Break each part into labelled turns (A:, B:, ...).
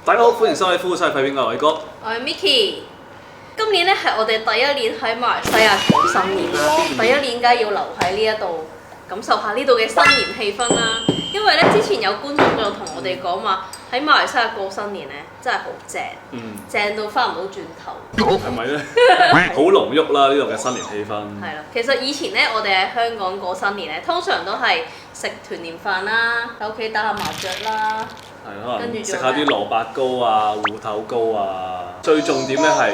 A: 大家好，歡迎收睇《夫妻肺片》，我係偉哥。
B: 我係 Micky。今年咧係我哋第一年喺馬來西亞過新年啦，第一年梗係要留喺呢一度感受下呢度嘅新年氣氛啦。因為咧之前有觀眾就同我哋講話喺馬來西亞過新年咧真係好正，正到翻唔到轉頭。
A: 係咪咧？好濃郁啦呢度嘅新年氣氛。
B: 係啦，其實以前咧我哋喺香港過新年咧，通常都係食團年飯啦，喺屋企打下麻雀啦。
A: 係可能食下啲蘿蔔糕啊、芋頭糕啊，最重點咧係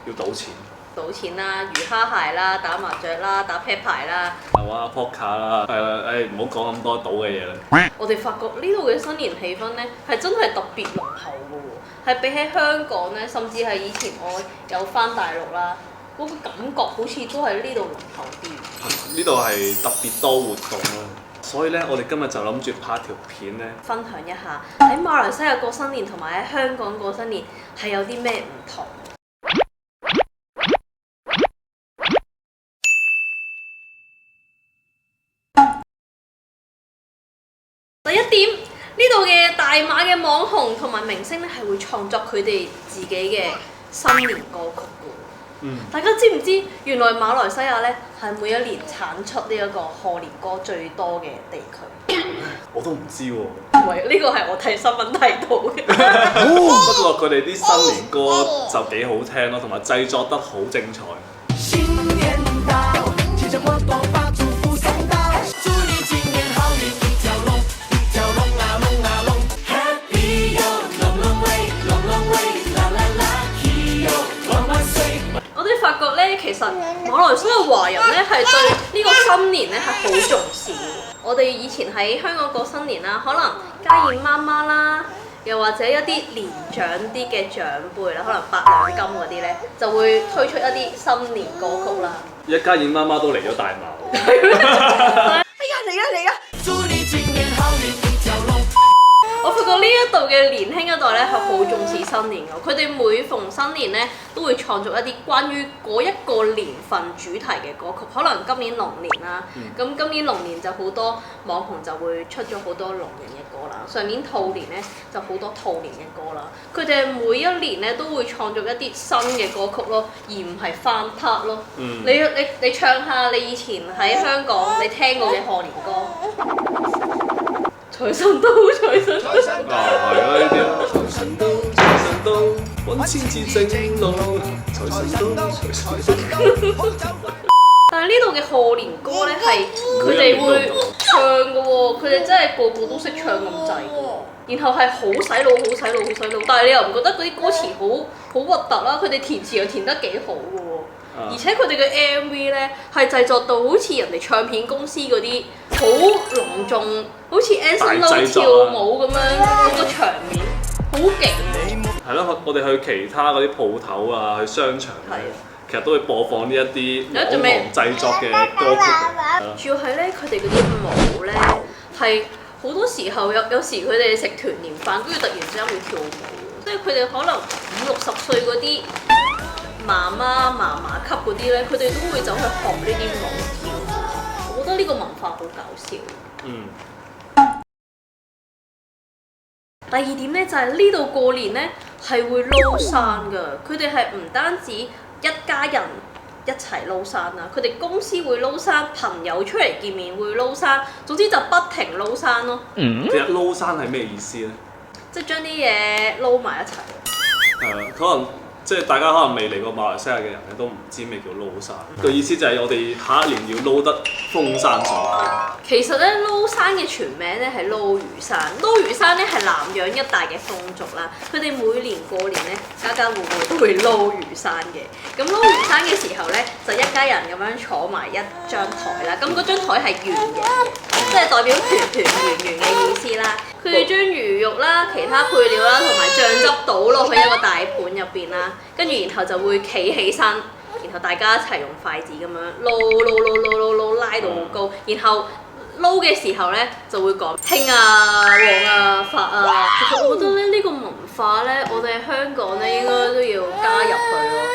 A: 要賭錢。
B: 賭錢啦、魚蝦蟹啦、打麻雀啦、打啤牌啦，
A: 係玩下撲克啦，係啦，唔好講咁多賭嘅嘢啦。
B: 我哋發覺呢度嘅新年氣氛咧係真係特別濃厚嘅喎，係比起香港咧，甚至係以前我有返大陸啦，嗰個感覺好似都係呢度濃厚啲。
A: 呢度係特別多活動啦，所以咧我哋今日就諗住拍條片咧，
B: 分享一下喺馬來西亞過新年同埋喺香港過新年係有啲咩唔同。第一點，呢度嘅大馬嘅網紅同埋明星咧係會創作佢哋自己嘅新年歌曲嘅。大家知唔知原來馬來西亞咧係每一年產出呢一個賀年歌最多嘅地區？
A: 我都唔知喎。
B: 唔係，呢個係我睇新聞睇到嘅。
A: 不過佢哋啲新年歌就幾好聽咯，同埋製作得好精彩。新年到，提着火朵把祝福送到，祝你今年好運一條龍，一條龍啊龍啊龍 ，Happy 又龍龍威，龍龍威，啦啦啦 ，Happy 又萬萬歲。
B: 我哋發覺咧，其實馬來西亞華人咧係對呢個新年咧係好重視嘅。我哋以前喺香港過新年啦，可能家燕媽媽啦，又或者一啲年長啲嘅長輩啦，可能八兩金嗰啲咧，就會推出一啲新年歌曲啦。
A: 一家燕媽媽都嚟咗大馬。
B: 哎呀，嚟啊！祝你今年好運一條龍。我發覺呢一度嘅年輕一代咧係好重視新年嘅，佢哋每逢新年咧都會創作一啲關於嗰一個年份主題嘅歌曲。可能今年龍年啦，咁今年龍年就好多網紅就會出咗好多龍年嘅歌啦。上年兔年咧就好多兔年嘅歌啦。佢哋每一年咧都會創作一啲新嘅歌曲咯，而唔係翻拍咯。你唱下你以前喺香港你聽過嘅賀年歌。財神到，財神到。
A: 係啊，呢啲啊。財神到，財神到，揾錢至正路。財神到，財神到。
B: 但係呢度嘅賀年歌咧係佢哋會唱嘅喎，佢哋真係個個都識唱咁滯嘅，然後係好洗腦，好洗腦，好洗腦。但係你又唔覺得嗰啲歌詞好核突啦？佢哋填詞又填得幾好嘅喎。而且佢哋嘅 MV 咧係製作到好似人哋唱片公司嗰啲好隆重，好似 Anson Lo 跳舞咁樣嗰個場面，好勁。
A: 係咯，我哋去其他嗰啲鋪頭啊，去商場，其實都會播放呢一啲網紅製作嘅歌曲。
B: 主要係咧，佢哋嗰啲舞咧係好多時候有時佢哋食團年飯，跟住突然之間會跳舞，即係佢哋可能50-60歲嗰啲媽媽級嗰啲咧，佢哋都會走去學呢啲舞跳。我覺得呢個文化好搞笑。第二點咧就係呢度過年咧係會撈生㗎，佢哋係唔單止一家人一齊撈生啦，佢哋公司會撈生，朋友出嚟見面會撈生，總之就不停撈生咯。
A: 其實撈生係咩意思咧？
B: 即係將啲嘢撈埋一齊。
A: 可能即係大家可能未嚟過馬來西亞嘅人咧，都唔知咩叫撈生。個意思就係我哋下一年要撈得風生水起。
B: 其實咧，撈生嘅全名咧係撈魚生。撈魚生咧係南洋一帶嘅風俗啦。佢哋每年過年咧，家家戶戶都會撈魚生嘅。咁撈魚生嘅時候咧，就一家人咁樣坐埋一張台啦。咁嗰張台係圓形嘅，即係代表團團圓圓嘅意思啦。佢哋將魚肉啦、其他配料啦同埋醬汁倒落去一個大盤入邊啦，跟住然後就會企起身，然後大家一齊用筷子咁樣撈拉到好高，然後撈嘅時候咧就會講興啊、旺啊、發啊。其實我覺得咧呢個文化咧，我哋喺香港咧應該都要加入去咯，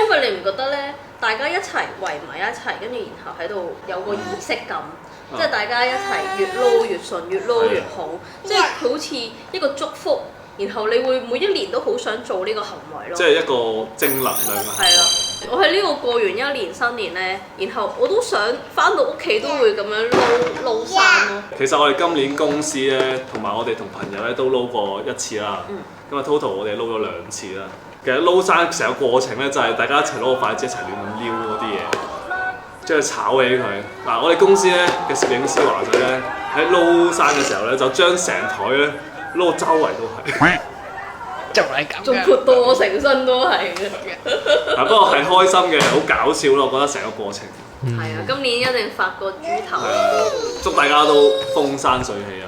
B: 因為你唔覺得咧，大家一齊圍埋一齊，跟住然後喺度有個儀式感。即係大家一齊越撈越順，越撈越好，即係佢好似一個祝福然後你會每一年都好想做呢個行為咯。
A: 即係一個正能量嘅。
B: 係啦，我喺呢個過完一年新年咧，然後我都想翻到屋企都會咁樣撈山咯。
A: 其實我哋今年公司咧，同埋我哋同朋友咧都撈過一次啦。咁啊 total 我哋撈咗2次啦。其實撈山成個過程咧，就係大家一齊攞個筷子一齊亂咁撩嗰啲嘢，將佢炒起佢。嗱，我哋公司咧嘅攝影師華仔咧，喺撈山嘅時候咧，就將成台咧撈到周圍都係。
C: 就係咁。
B: 仲潑到我成身都係嘅。
A: 不過係開心嘅，好搞笑咯！我覺得成個過程。
B: 係啊，今年一定發個豬頭。
A: 祝大家都風生水起啊！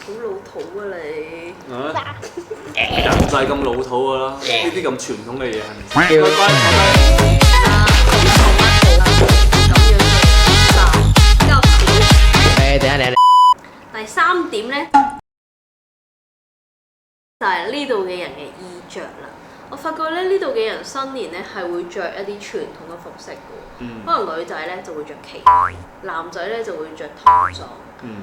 B: 好老土啊你！
A: 人就係咁老土噶啦，呢啲咁傳統嘅嘢係咪？
C: 叫
A: 乖乖
C: 等
B: 第3點咧，就係呢度嘅人嘅衣着啦。我發覺咧，呢度嘅人新年咧係會着一啲傳統嘅服飾嘅，可能女仔咧就會着旗袍，男仔咧就會着唐裝，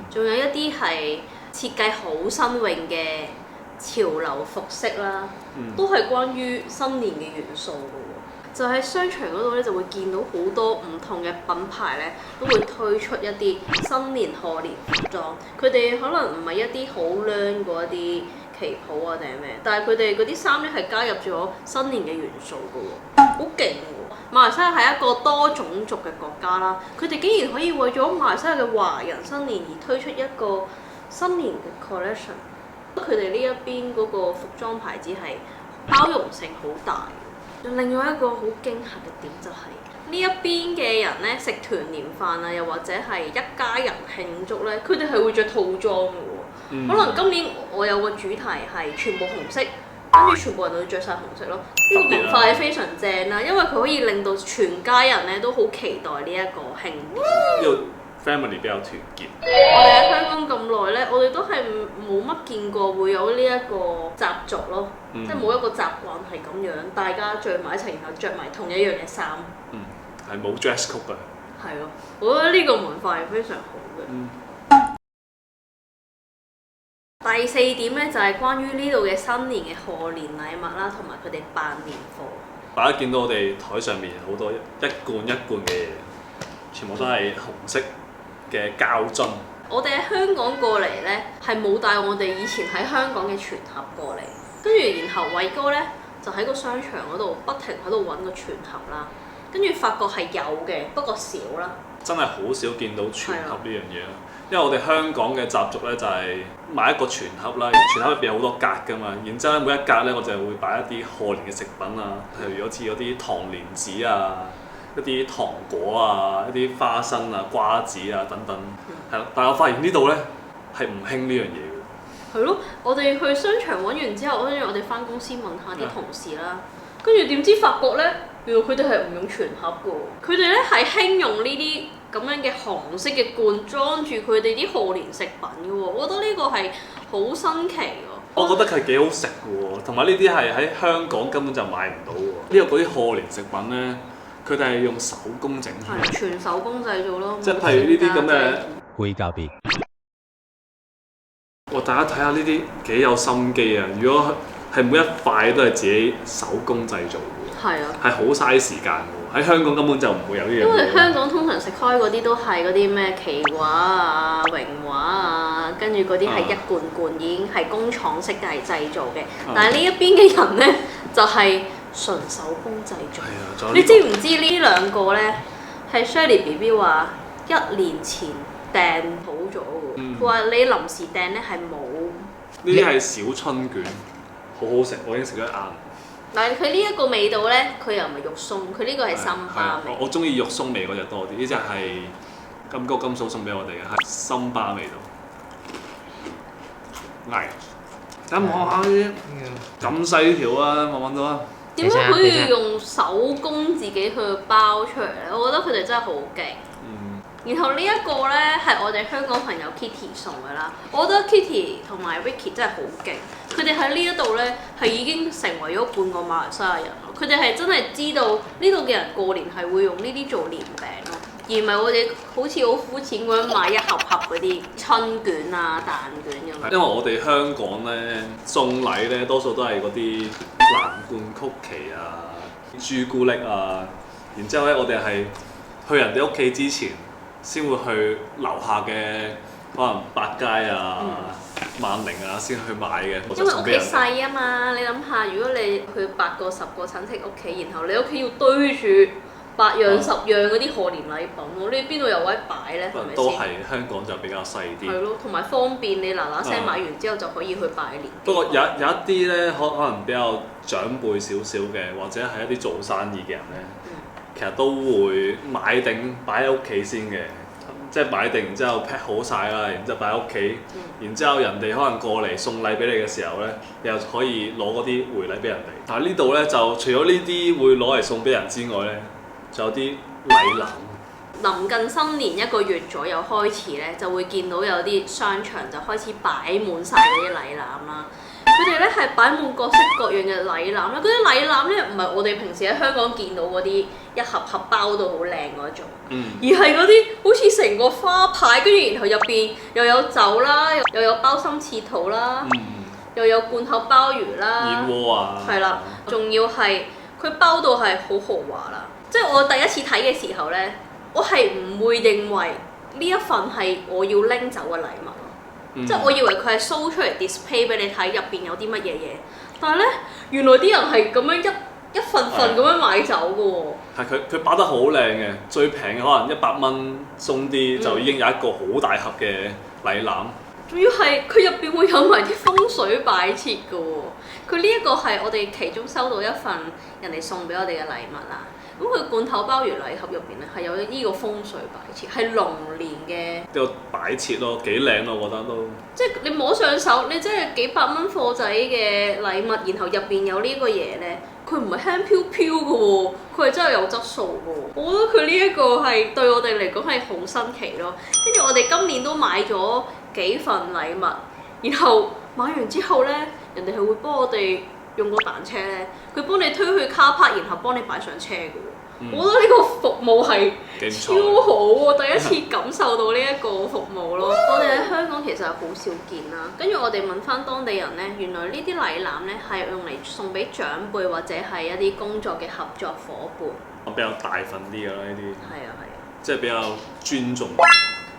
B: 仲有一啲係設計好新穎嘅潮流服飾啦，都係關於新年嘅元素嘅喎。就喺商場嗰度咧，就會見到好多唔同嘅品牌咧，都會推出一啲新年賀年服裝。佢哋可能唔係一啲好靚嗰一啲旗袍啊定係咩，但係佢哋嗰啲衫咧係加入咗新年嘅元素嘅喎，好勁喎！馬來西亞係一個多種族嘅國家啦，佢哋竟然可以為咗馬來西亞嘅華人新年而推出一個新年嘅 collection。佢哋呢一邊嗰個服裝牌子係包容性好大。另外一個好驚嚇嘅點就係、呢一邊嘅人咧食團年飯啊，又或者係一家人慶祝咧，佢哋係會着套裝嘅喎。可能今年我有個主題係全部紅色，跟住全部人都着晒紅色咯。呢個文化係非常正啦，因為佢可以令到全家人咧都好期待呢一個慶典。
A: family 比較團結。
B: 我哋喺香港咁耐咧，我哋都係冇乜見過會有呢一個習俗咯，即係冇一個習慣係咁樣，大家聚埋一齊，然後着埋同一樣嘅衫。
A: 係冇 dress code 嘅。
B: 係咯，我覺得呢個文化係非常好嘅。第4點咧就係關於呢度嘅新年嘅賀年禮物啦，同埋佢哋辦年貨。
A: 大家見到我哋台上面好多一罐一罐嘅嘢，全部都係紅色嘅膠樽。
B: 我哋喺香港過嚟咧，係冇帶我哋以前喺香港嘅全盒過嚟，跟住然後偉哥咧就喺個商場嗰度不停喺度揾個全盒啦，跟住發覺係有嘅，不過少啦。
A: 真係好少見到全盒呢樣嘢啦，因為我哋香港嘅習俗咧就係買一個全盒啦，全盒入邊有好多格㗎嘛，然之後咧每一格咧我就會擺一啲賀年嘅食品啊，例如好似嗰啲糖蓮子啊。一啲糖果啊，一啲花生啊、瓜子啊等等，係啦。但係我發現呢度咧係唔興呢樣嘢嘅。
B: 係咯，我哋去商場揾完之後，跟住我哋翻公司問下啲同事啦，跟住點知發覺咧，原來佢哋係唔用全盒嘅喎，佢哋咧係興用呢啲咁樣嘅紅色嘅罐裝住佢哋啲賀年食品嘅喎，我覺得呢個係好新奇喎。
A: 我覺得係幾好食嘅喎，同埋呢啲係喺香港根本就買唔到喎。呢個嗰啲賀年食品咧。佢哋係用手工整出嚟，
B: 全手工製造咯。
A: 即係譬如呢啲咁嘅
C: 會教別。
A: 大家睇下呢啲幾有心機啊！如果係每一塊都係自己手工製造嘅，
B: 係啊，
A: 係好嘥時間嘅喎。喺香港根本就唔會有呢樣嘢。
B: 因為香港通常食開嗰啲都係嗰啲咩奇華啊、榮華啊，跟住嗰啲係一罐罐已經係工廠式係製造嘅。但係呢一邊嘅人咧就係純手工製造。你知唔知呢兩個咧係 Shirley BB 話1年前訂好咗嘅？佢話你臨時訂咧係冇。
A: 呢啲係小春卷，好好食，我已經食咗一晏。
B: 但係佢呢一個味道咧，佢又唔係肉鬆，佢呢個係森巴味。
A: 我中意肉鬆味嗰隻多啲，呢隻係金哥金嫂送俾我哋嘅，係森巴味道。嚟，等望下啲咁細條啊，望到啊！
B: 點解可以用手工自己去包出嚟咧？我覺得佢哋真係好勁。然後呢一個咧係我哋香港朋友 Kitty 送嘅啦，我覺得 Kitty 同埋 Vicky 真係好勁。佢哋喺呢一度咧係已經成為咗半個馬來西亞人咯。佢哋係真係知道呢度嘅人過年係會用呢啲做年餅咯，而而唔係我哋好似好膚淺咁樣買一盒盒嗰啲春卷啊、蛋卷咁樣。
A: 因為我哋香港咧送禮咧多數都係嗰啲藍罐曲奇啊、朱古力啊，然之後咧我哋係去人哋屋企之前先會去樓下嘅可能百佳啊、萬寧啊先去買嘅。
B: 因為屋企細啊嘛，你諗下，如果你去8個10個親戚屋企，然後你屋企要堆住8樣10樣嗰啲賀年禮品喎，你邊度有位擺咧？係咪先？
A: 都係香港就比較細啲。
B: 係咯，同埋方便，你嗱嗱聲買完之後就可以去拜年。
A: 不過有一啲咧，可能比較長輩少少嘅，或者係一啲做生意嘅人咧，其實都會買定擺喺屋企先嘅，即係買定然之後 pack 好晒啦，然之後擺喺屋企，然之後人哋可能過嚟送禮俾你嘅時候咧，你又可以攞嗰啲回禮俾人哋。但係呢度咧就除咗呢啲會攞嚟送俾人之外咧，仲有啲禮籃。
B: 臨近新年1個月左右開始咧，就會見到有啲商場就開始擺滿晒嗰啲禮籃啦。佢哋咧係擺滿各式各樣嘅禮籃啦。嗰啲禮籃咧唔係我哋平時喺香港見到嗰啲一盒盒包到好靚嗰種，而係嗰啲好似成個花牌，跟住然後入邊又有酒啦，又有鮑參翅肚啦，又有罐頭鮑魚啦，
A: 燕窩啊，
B: 係啦，仲要係佢包到係好豪華啦。即係我第一次睇嘅時候咧，我係唔會認為呢一份係我要拎走嘅禮物咯，即係我以為佢係 show 出嚟 display 俾你睇入邊有啲乜嘢嘢，但係咧原來啲人係咁樣一份份咁樣買走嘅喎。
A: 係佢包得好靚嘅，最平嘅可能100蚊鬆啲就已經有一個好大盒嘅禮籃。
B: 仲要係佢入邊會有埋啲風水擺設嘅喎。佢呢一個係我哋其中收到一份人哋送俾我哋嘅禮物啦。咁佢罐頭鮑魚禮盒入邊咧係有呢個風水擺設，係龍年嘅
A: 呢個擺設咯，幾靚咯，我覺得都。
B: 即係你摸上手，你真係幾百蚊貨仔嘅禮物，然後入邊有呢個嘢咧，佢唔係輕飄飄嘅喎，佢係真係有質素嘅喎。我覺得佢呢一個係對我哋嚟講係好新奇咯。跟住我哋今年都買咗幾份禮物，然後買完之後咧，人哋係會幫我哋用個彈車咧，佢幫你推去卡帕，然後幫你擺上車嘅喎。我覺得呢個服務係超好喎，第一次感受到呢一個服務咯。我哋喺香港其實係好少見啦，跟住我哋問翻當地人咧，原來呢啲禮籃咧係用嚟送俾長輩或者係一啲工作嘅合作伙伴。
A: 比較大份啲嘅啦，呢啲。
B: 係啊係啊。
A: 即係比較尊重。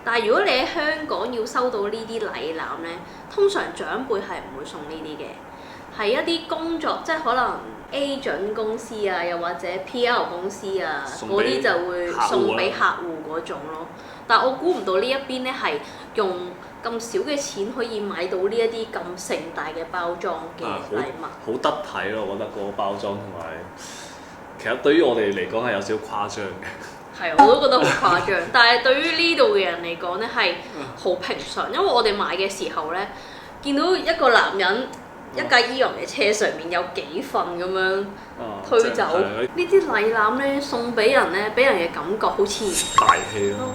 B: 但係如果你喺香港要收到呢啲禮籃咧，通常長輩係唔會送呢啲嘅。係一啲工作，即係可能 agent 公司啊，又或者 PR 公司啊，嗰啲就會送俾客戶嗰種咯。但係我估唔到呢一邊咧係用咁少嘅錢可以買到呢一啲咁盛大嘅包裝嘅禮物。
A: 好得體咯，我覺得嗰個包裝同埋，其實對於我哋嚟講係有少少誇張嘅。
B: 係，我都覺得好誇張。但係對於呢度嘅人嚟講咧係好平常，因為我哋買嘅時候咧，見到一個男人。一架伊朗嘅車上面有幾份咁樣推走，呢啲禮籃咧送俾人咧，俾人嘅感覺好似
A: 大氣咯。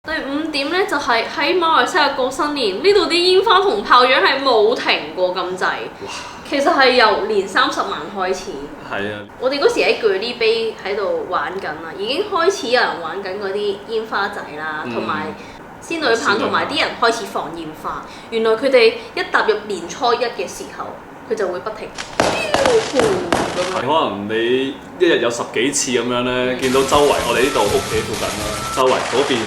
B: 第5點咧就係喺馬來西亞過新年，呢度啲煙花同炮仗係冇停過咁滯。其實係由年30晚開始。係啊。我哋嗰時喺巨呢碑喺度玩緊啦，已經開始有人玩緊嗰啲煙花仔啦，同埋仙女棒，同埋啲人開始放煙花。原來佢哋一踏入年初1嘅時候，佢就會不停。
A: 可能你一日有10幾次咁樣咧，見到周圍我哋呢度屋企附近啦，周圍嗰邊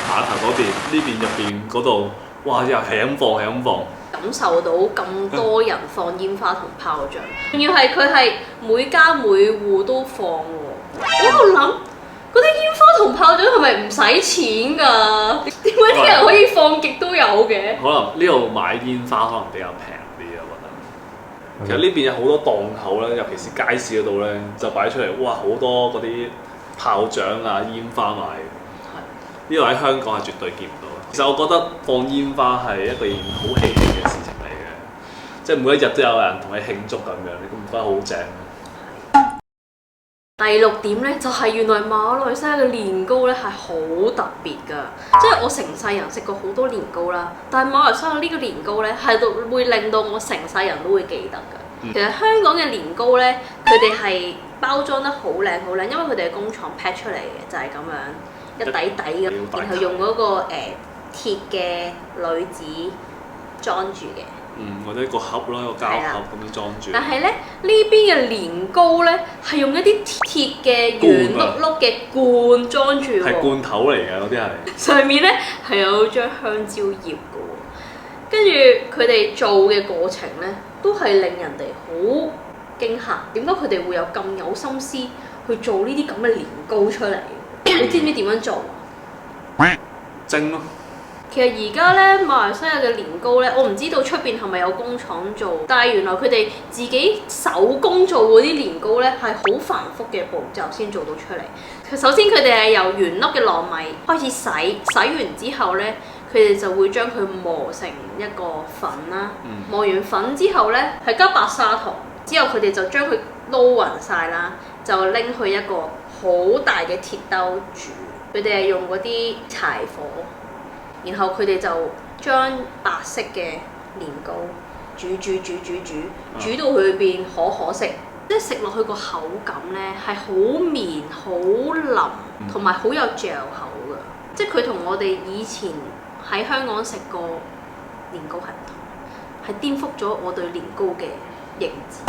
A: 碼頭嗰邊，呢邊入邊嗰度，哇！又係咁放，係咁放。
B: 感受到咁多人放煙花同炮仗，仲要係佢係每家每戶都放喎。我喺度諗。嗰啲煙花同炮仗係咪唔使錢㗎？點解啲人可以放極都有嘅？
A: 可能呢度買煙花可能比較平啲啊，我覺得。其實呢邊有好多檔口咧，尤其是街市嗰度咧，就擺出嚟，哇！好多嗰啲炮仗啊、煙花賣。呢度喺香港係絕對見唔到。其實我覺得放煙花係一件好喜慶嘅事情嚟嘅，即係每一日都有人同你慶祝咁樣，你唔覺得好正？
B: 第6點咧，就係原來馬來西亞嘅年糕咧係好特別㗎，即係我成世人食過好多年糕啦，但係馬來西亞呢個年糕咧係會令到我成世人都會記得㗎。其實香港嘅年糕咧，佢哋係包裝得好靚好靚，因為佢哋係工廠 pack 出嚟嘅，就係、咁樣一底底咁，然後用嗰、個鐵嘅鋁紙裝住嘅。
A: 或者個盒啦，個膠盒咁樣裝住。
B: 但係咧呢邊嘅年糕咧係用一啲鐵嘅圓碌碌嘅罐裝住喎。
A: 係罐頭嚟嘅嗰啲係。
B: 上面咧係有張香蕉葉嘅喎，跟住佢哋做嘅過程咧都係令人哋好驚嚇。點解佢哋會有咁有心思去做呢啲咁嘅年糕出嚟？你知唔知點樣做？
A: 蒸咯。
B: 其實而家咧馬來西亞嘅年糕咧，我唔知道出邊係咪有工廠做，但係原來佢哋自己手工做嗰啲年糕咧係好繁複嘅步驟先做到出嚟。首先佢哋係由圓粒嘅糯米開始洗完之後咧，佢哋就會將佢磨成一個粉啦。磨完粉之後咧係加白砂糖，之後佢哋就將佢撈勻晒啦，就拎去一個好大嘅鐵兜煮。佢哋係用嗰啲柴火。然後佢哋就將白色嘅年糕煮到佢變可食，即係食落去個口感咧係好綿好腍，同埋好有嚼口㗎。即係佢同我哋以前喺香港食過年糕係唔同，係顛覆咗我對年糕嘅認知。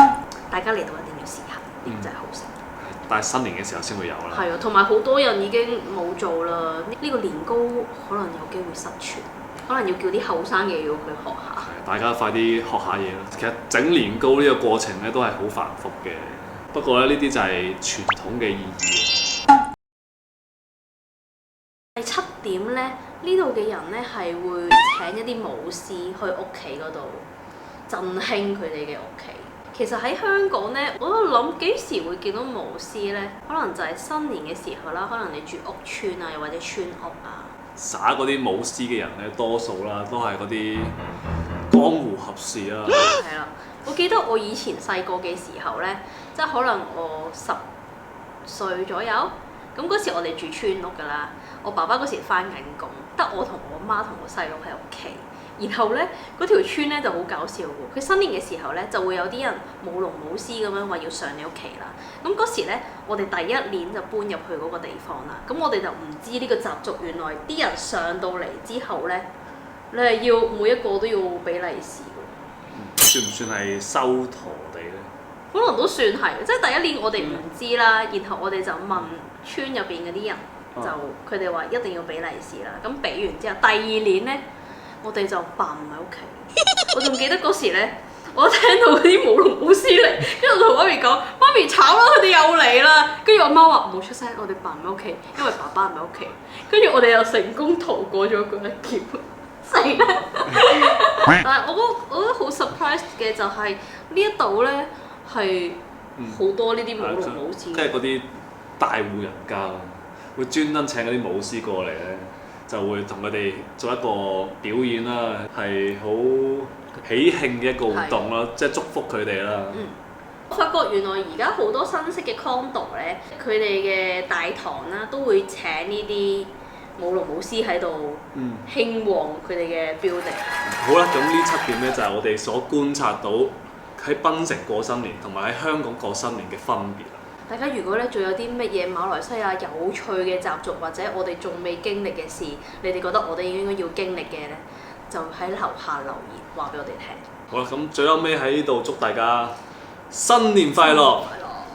B: 大家嚟到一定要試下，真係好食。
A: 但係新年嘅時候先會有啦。
B: 係啊，同埋好多人已經冇做啦。呢個年糕可能有機會失傳，可能要叫啲後生嘅要去學下。
A: 大家快啲學下嘢啦！其實整年糕呢個過程咧都係好繁複嘅，不過咧呢啲就係傳統嘅意義。
B: 第7點咧，呢度嘅人咧係會請一啲舞獅去屋企嗰度振興佢哋嘅屋企。其實喺香港咧，我都諗幾時會見到舞獅咧？可能就係新年嘅時候啦，可能你住屋村啊，又或者村屋啊。
A: 耍嗰啲舞獅嘅人咧，多數啦都係嗰啲江湖俠士啦。
B: 係啦，我記得我以前細個嘅時候咧，即係可能我10歲左右，咁嗰時我哋住村屋㗎啦。我爸爸嗰時返緊工，得我同我媽同我細佬喺屋企。然後咧，嗰條村咧就好搞笑喎。佢新年嘅時候咧，就會有啲人舞龍舞獅咁樣話要上你屋企啦。咁嗰時咧，我哋第一年就搬入去嗰個地方啦。咁我哋就唔知呢個習俗，原來啲人上到嚟之後咧，你係要每一個都要俾利是喎。
A: 算唔算係收陀地咧？
B: 可能都算係，即係第一年我哋唔知啦，然後我哋就問村入邊嗰啲人，就佢哋話一定要俾利是啦。咁俾完之後，第二年咧。我哋就扮唔喺屋企，我仲記得嗰時咧，我聽到嗰啲舞龍舞獅嚟，跟住我同媽咪講：媽咪炒啦，佢哋又嚟啦！跟住我媽話唔好出聲，我哋扮唔喺屋企，因為爸爸唔喺屋企。跟住我哋又成功逃過咗嗰一劫，死啦！但係我覺得好 surprise 嘅就係呢一度咧係好多呢啲舞龍舞獅，
A: 即係嗰啲大戶人家會專登請嗰啲舞獅過嚟咧。就會同佢哋做一個表演啦，係好喜慶嘅一個活動啦，即係祝福佢哋啦。
B: 我發覺原來而家好多新式嘅 condo 咧，佢哋嘅大堂啦都會請呢啲舞龍舞獅喺度興旺佢哋嘅 building。
A: 好啦，咁呢7點咧就係我哋所觀察到喺檳城過新年同埋喺香港過新年嘅分別啦。
B: 大家如果咧仲有啲乜嘢馬來西亞有趣嘅習俗，或者我哋仲未經歷嘅事，你哋覺得我哋應該要經歷嘅咧，就喺樓下留言話俾我哋聽。
A: 好啦，咁最後尾喺呢度祝大家新年快樂，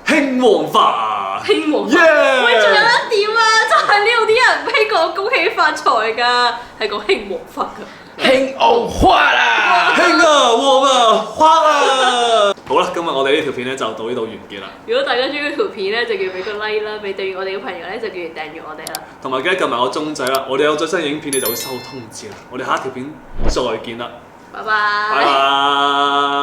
A: 興旺發，
B: 興旺發。
A: Yeah!
B: 喂，仲有一點啊，就係呢度啲人唔係講恭喜發財㗎，係講興旺發㗎。
C: 興旺花啦！
A: 興啊，旺啊，花啊！好啦，今日我哋呢條片咧就到呢度完結啦。
B: 如果大家中意條片咧，就叫俾個 like 啦；俾訂閱我哋嘅朋友咧，就叫訂閱我哋啦。
A: 同埋記得撳埋個鐘仔啦，我哋有最新影片你就會收通知啦。我哋下一條片再見啦，
B: 拜拜。
A: 拜拜。